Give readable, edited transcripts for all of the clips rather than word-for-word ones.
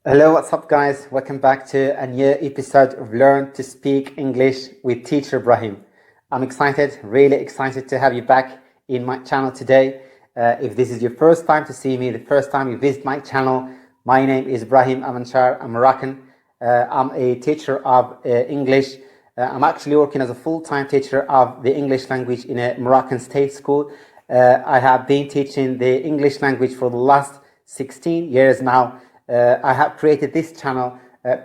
Hello, what's up guys? Welcome back to a new episode of Learn to Speak English with teacher Ibrahim. I'm excited, really excited to have you back in my channel today. If this is your first time to see me, the first time you visit my channel, my name is Ibrahim Amnshar. I'm Moroccan. I'm a teacher of English. I'm actually working as a full-time teacher of the English language in a Moroccan state school. I have been teaching the English language for the last 16 years now. I have created this channel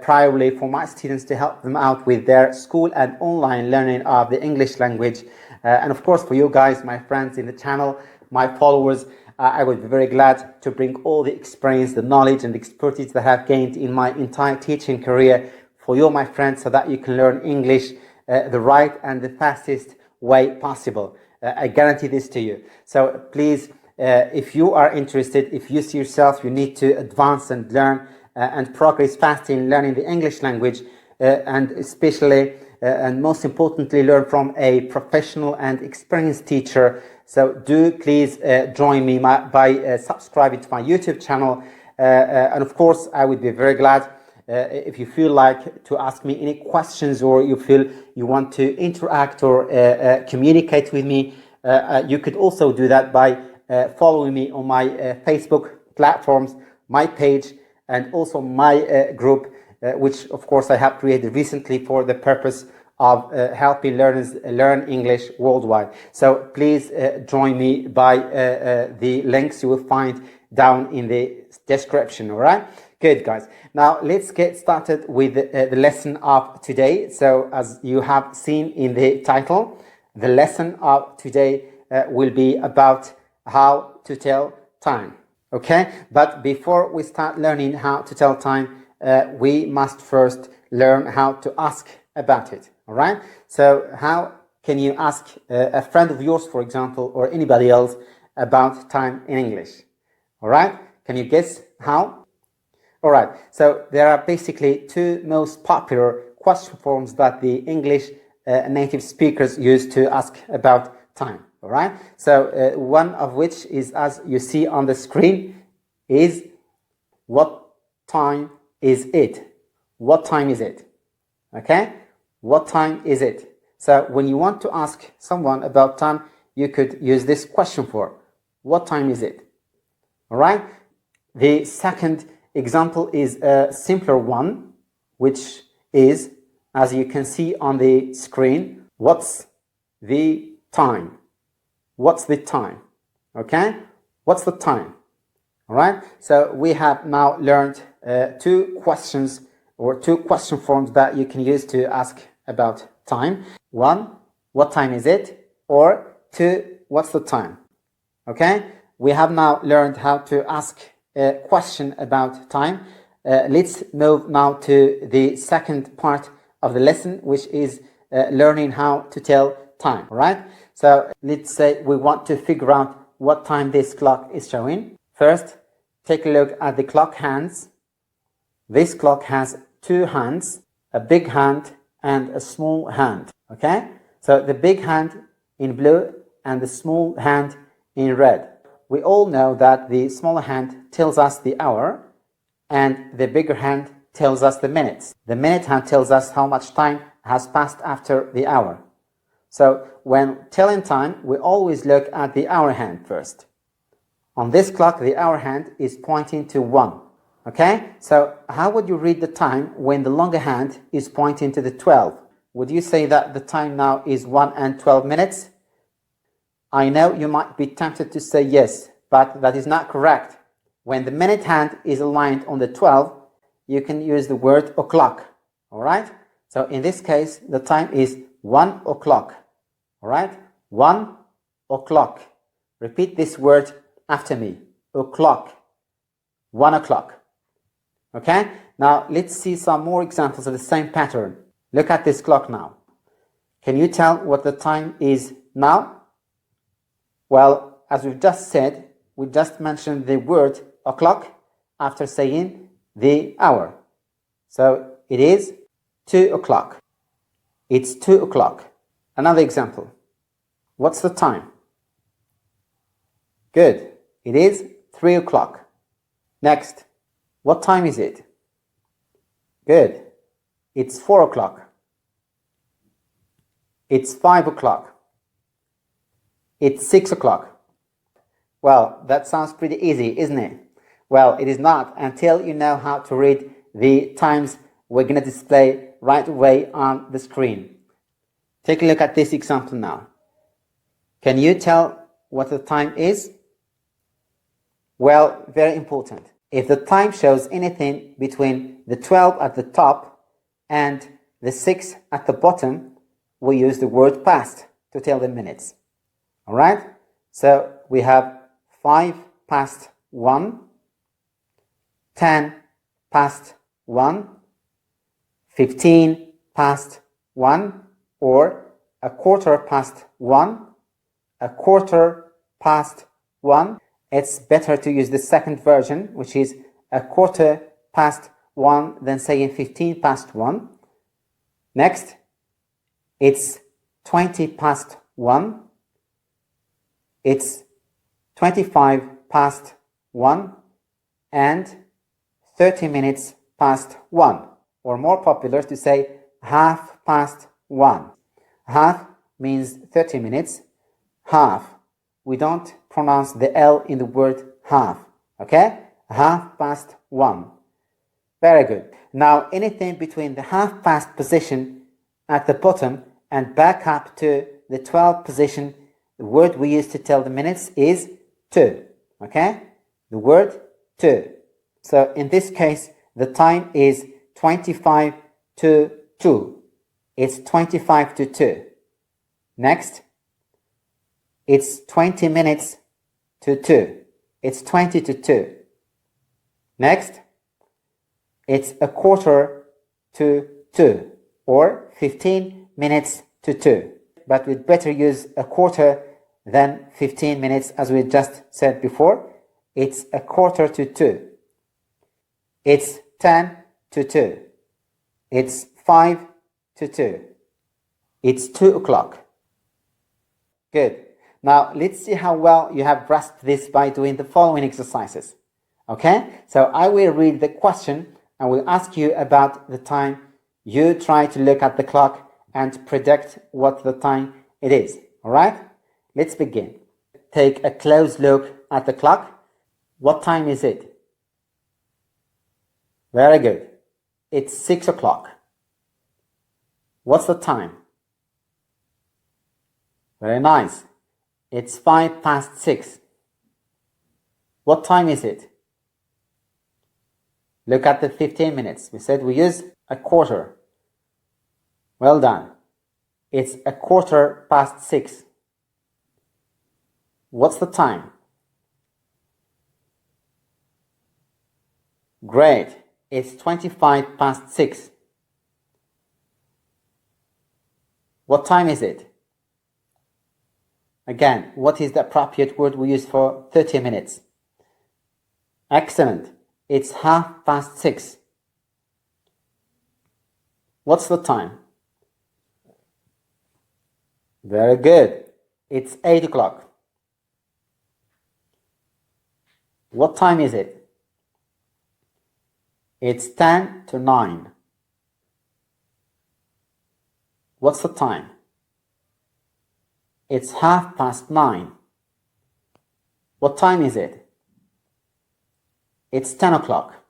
primarily for my students to help them out with their school and online learning of the English language. And of course, for you guys, my friends in the channel, my followers, I would be very glad to bring all the experience, the knowledge and expertise that I have gained in my entire teaching career for you, my friends, so that you can learn English the right and the fastest way possible. I guarantee this to you. So please, if you are interested, if you see yourself, you need to advance and learn and progress fast in learning the English language, and especially and most importantly, learn from a professional and experienced teacher. So do please join me by subscribing to my YouTube channel. And of course, I would be very glad if you feel like to ask me any questions, or you feel you want to interact or communicate with me. You could also do that by following me on my Facebook platforms, my page, and also my group, which of course I have created recently for the purpose of helping learners learn English worldwide. So please join me by the links you will find down in the description. All right, good guys. Now let's get started with the lesson of today. So as you have seen in the title, the lesson of today will be about how to tell time. Okay, but before we start learning how to tell time, we must first learn how to ask about it. All right, so how can you ask a friend of yours, for example, or anybody else about time in English? All right, can you guess how? All right, so there are basically two most popular question forms that the English native speakers use to ask about time. All right, so one of which is, as you see on the screen, is what time is it? What time is it? Okay, what time is it? So when you want to ask someone about time, you could use this question for what time is it? All right, the second example is a simpler one, which is, as you can see on the screen, what's the time? What's the time? Okay, what's the time? All right, so we have now learned two questions or two question forms that you can use to ask about time. One, what time is it? Or two, what's the time? Okay, we have now learned how to ask a question about time. Let's move now to the second part of the lesson, which is learning how to tell time. All right, so let's say we want to figure out what time this clock is showing. First, take a look at the clock hands. This clock has two hands, a big hand and a small hand. Okay, so the big hand in blue and the small hand in red. We all know that the smaller hand tells us the hour and the bigger hand tells us the minutes. The minute hand tells us how much time has passed after the hour. So when telling time, we always look at the hour hand first. On this clock, the hour hand is pointing to 1. Okay, so how would you read the time when the longer hand is pointing to the 12? Would you say that the time now is 1 and 12 minutes? I know you might be tempted to say yes, but that is not correct. When the minute hand is aligned on the 12, you can use the word o'clock. All right, so in this case, the time is 1 o'clock. All right, 1 o'clock. Repeat this word after me. O'clock. 1 o'clock. Okay, now let's see some more examples of the same pattern. Look at this clock now. Can you tell what the time is now? Well, as we've just said, we just mentioned the word o'clock after saying the hour. So it is 2 o'clock. It's 2 o'clock. Another example. What's the time? Good. It is 3 o'clock. Next. What time is it? Good. It's 4 o'clock. It's 5 o'clock. It's 6 o'clock. Well, that sounds pretty easy, isn't it? Well, it is not until you know how to read the times we're going to display right away on the screen. Take a look at this example now. Can you tell what the time is? Well, very important. If the time shows anything between the 12 at the top and the 6 at the bottom, we use the word past to tell the minutes. Alright? So we have 5 past 1, 10 past 1, 15 past 1, or a quarter past 1, a quarter past 1. It's better to use the second version, which is a quarter past 1 than saying 15 past 1. Next, it's 20 past 1. It's 25 past 1 and 30 minutes past 1. Or more popular to say half past 1. Half means 30 minutes. Half. We don't pronounce the L in the word half. Okay? Half past 1. Very good. Now anything between the half past position at the bottom and back up to the 12 position, the word we use to tell the minutes is to. Okay? The word to. So in this case, the time is 25 to 2. It's 25 to 2. Next, it's 20 minutes to 2. It's 20 to 2. Next, it's a quarter to 2 or 15 minutes to 2. But we'd better use a quarter than 15 minutes as we just said before. It's a quarter to 2. It's 10 to 2. It's 5 to 2. It's 2 o'clock. Good. Now, let's see how well you have grasped this by doing the following exercises. Okay? So I will read the question and will ask you about the time. You try to look at the clock and predict what the time it is. Alright? Let's begin. Take a close look at the clock. What time is it? Very good. It's 6 o'clock. What's the time? Very nice. It's 5 past 6. What time is it? Look at the 15 minutes. We said we use a quarter. Well done. It's a quarter past 6. What's the time? Great. It's 25 past 6. What time is it? Again, what is the appropriate word we use for 30 minutes? Excellent. It's half past 6. What's the time? Very good. It's 8 o'clock. What time is it? It's 10 to 9. What's the time? It's half past 9. What time is it? It's 10 o'clock.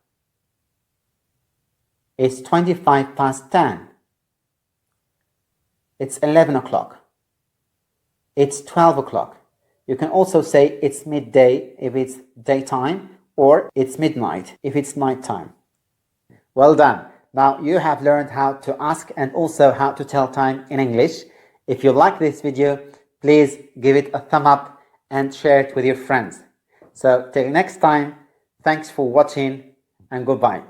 It's 25 past 10. It's 11 o'clock. It's 12 o'clock. You can also say it's midday if it's daytime, or it's midnight if it's nighttime. Well done. Now you have learned how to ask and also how to tell time in English. If you like this video, please give it a thumb up and share it with your friends. So till next time, thanks for watching and goodbye.